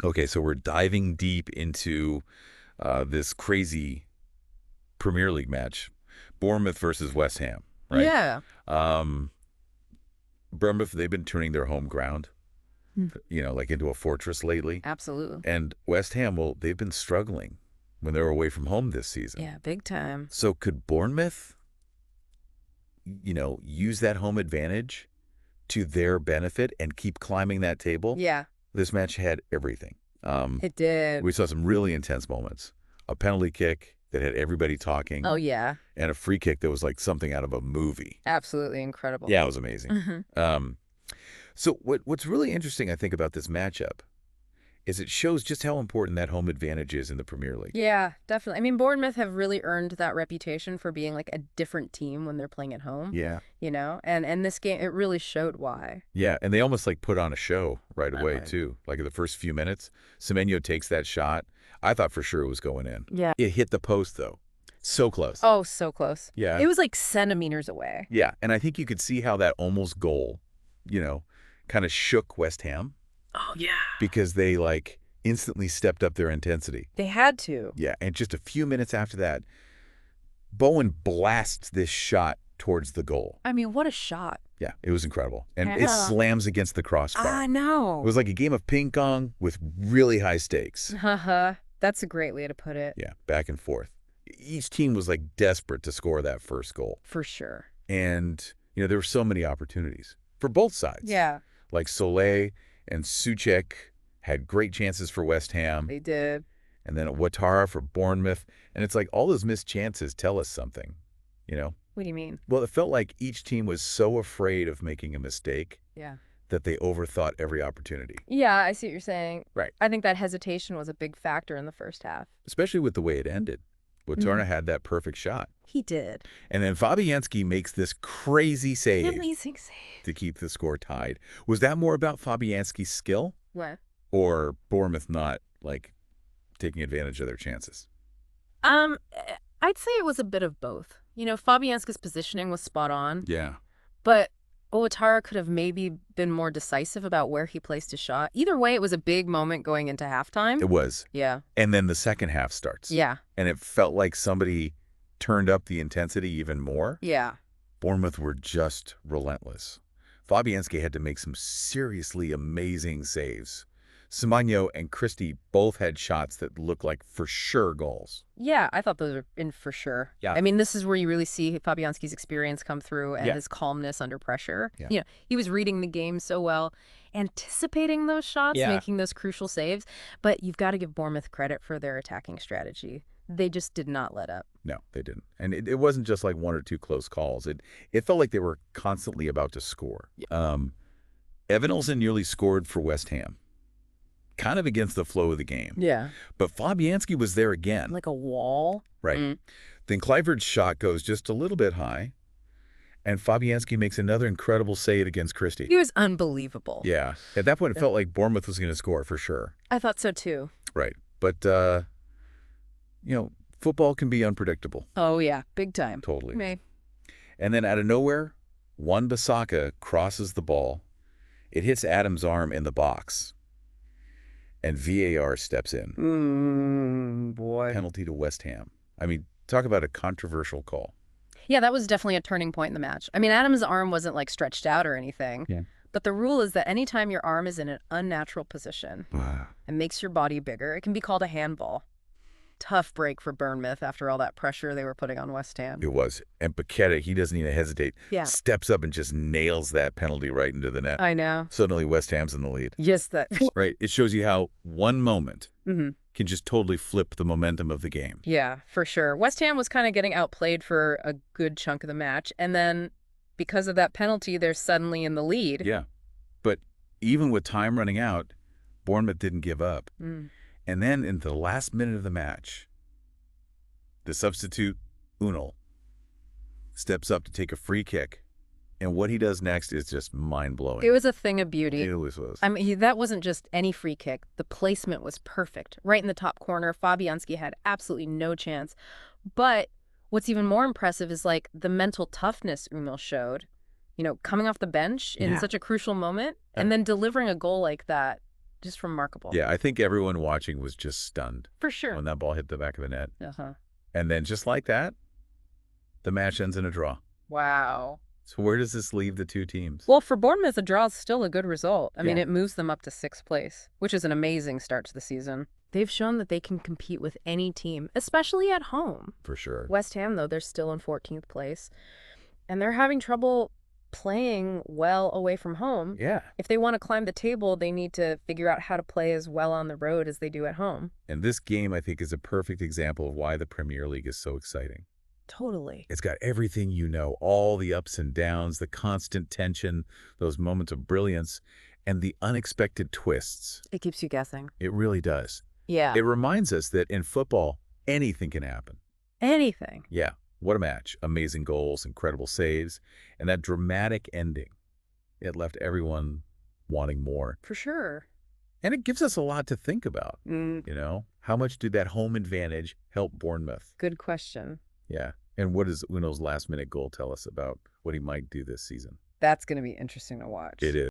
Okay, so we're diving deep into this crazy Premier League match, Bournemouth versus West Ham, right? Yeah. Um, Bournemouth, they've been turning their home ground, Mm. like into a fortress lately. Absolutely. And West Ham, well, they've been struggling when they were away from home this season. Yeah, big time. So could Bournemouth, use that home advantage to their benefit and keep climbing that table? Yeah, This match had everything. it did. We saw some really intense moments. A penalty kick that had everybody talking, Oh, yeah. and a free kick that was like something out of a movie. Absolutely incredible. Yeah, it was amazing. Hmm. So what's really interesting, I think, about this matchup is it shows just how important that home advantage is in the Premier League. Yeah, definitely. I mean, Bournemouth have really earned that reputation for being like a different team when they're playing at home, Yeah. And this game, it really showed why. Yeah, and they almost like put on a show right away, Right. too. Like in the first few minutes, Semenyo takes that shot. I thought for sure it was going in. Yeah. It hit the post, though. So close. Oh, so close. Yeah. It was like centimeters away. Yeah, and I think you could see how that almost goal, kind of shook West Ham Oh, yeah. because they like instantly stepped up their intensity. They had to. Yeah, and just a few minutes after that, Bowen blasts this shot towards the goal. I mean, what a shot. Yeah, it was incredible. And it Yeah. slams against the crossbar. I It know. was like a game of ping pong with really high stakes. Haha. That's a great way to put it. Yeah, back and forth. Each team was like desperate to score that first goal. For sure. And, there were so many opportunities for both sides. Yeah, Like Soleil and Souček had great chances for West Ham, they did. and then Ouattara for Bournemouth. And it's like all those missed chances tell us something, What do you mean? Well, it felt like each team was so afraid of making a mistake Yeah. that they overthought every opportunity, Yeah, I see what you're saying. Right. I think that hesitation was a big factor in the first half. especially with the way it ended. Ouattara had that perfect shot. He did. And then Fabianski makes this crazy save Amazing save. to keep the score tied. Was that more about Fabianski's skill What? or Bournemouth not, taking advantage of their chances? Um, I'd say it was a bit of both. Fabianski's positioning was spot on, Yeah. but Ouattara could have maybe been more decisive about where he placed his shot. Either way, it was a big moment going into halftime. It was. Yeah. And then the second half starts. Yeah. And it felt like somebody turned up the intensity even more. Yeah. Bournemouth were just relentless. Fabianski had to make some seriously amazing saves. Semenyo and Christie both had shots that looked like for sure goals. Yeah, I thought those were in for sure. Yeah. I mean, this is where you really see Fabianski's experience come through and Yeah. his calmness under pressure. Yeah. He was reading the game so well, anticipating those shots, Yeah. making those crucial saves. But you've got to give Bournemouth credit for their attacking strategy. They just did not let up. No, they didn't. And it wasn't just like one or two close calls. It felt like they were constantly about to score. Evan Olsen nearly scored for West Ham, kind of against the flow of the game. Yeah. But Fabianski was there again. Like a wall. Right. Mm. Then Clivert's shot goes just a little bit high, and Fabianski makes another incredible save against Christie. He was unbelievable. Yeah. At that point, it felt like Bournemouth was going to score for sure. I thought so too. Right. But, football can be unpredictable. Oh, yeah. Big time. Totally. Me. And then out of nowhere, Wan-Bissaka crosses the ball. It hits Adams' arm in the box, and VAR steps in. Boy. Penalty to West Ham. I mean, talk about a controversial call. Yeah, that was definitely a turning point in the match. I mean, Adams' arm wasn't like stretched out or anything. Yeah. But the rule is that anytime your arm is in an unnatural position and makes your body bigger, it can be called a handball. Tough break for Bournemouth after all that pressure they were putting on West Ham. It was. And Paqueta, he doesn't even hesitate. Yeah. Steps up and just nails that penalty right into the net. I know. Suddenly West Ham's in the lead. Yes, that. Right. It shows you how one moment Mhm. can just totally flip the momentum of the game. Yeah, for sure. West Ham was kind of getting outplayed for a good chunk of the match. And then because of that penalty, they're suddenly in the lead. Yeah. But even with time running out, Bournemouth didn't give up. Mm. And then in the last minute of the match, the substitute, Unal, steps up to take a free kick. And what he does next is just mind-blowing. It was a thing of beauty. It was. I mean, that wasn't just any free kick. The placement was perfect. Right in the top corner, Fabianski had absolutely no chance. But what's even more impressive is like the mental toughness Unal showed, coming off the bench in Yeah. such a crucial moment and then delivering a goal like that. Just remarkable. Yeah, I think everyone watching was just stunned For sure. when that ball hit the back of the net. Uh-huh. And then just like that, the match ends in a draw. Wow. So where does this leave the two teams? Well, for Bournemouth, a draw is still a good result. I mean, Yeah. it moves them up to 6th place, which is an amazing start to the season. They've shown that they can compete with any team, especially at home. For sure. West Ham, though, they're still in 14th place, and they're having trouble playing well away from home. Yeah. If they want to climb the table, they need to figure out how to play as well on the road as they do at home. And this game, I think, is a perfect example of why the Premier League is so exciting. Totally. It's got everything you know, all the ups and downs, the constant tension, those moments of brilliance, and the unexpected twists. It keeps you guessing. It really does. Yeah. It reminds us that in football, anything can happen. Anything. Yeah, what a match. Amazing goals, incredible saves, and that dramatic ending. It left everyone wanting more. For sure. And it gives us a lot to think about, Mm. you know? How much did that home advantage help Bournemouth? Good question. Yeah. And what does Uno's last-minute goal tell us about what he might do this season? That's going to be interesting to watch. It is.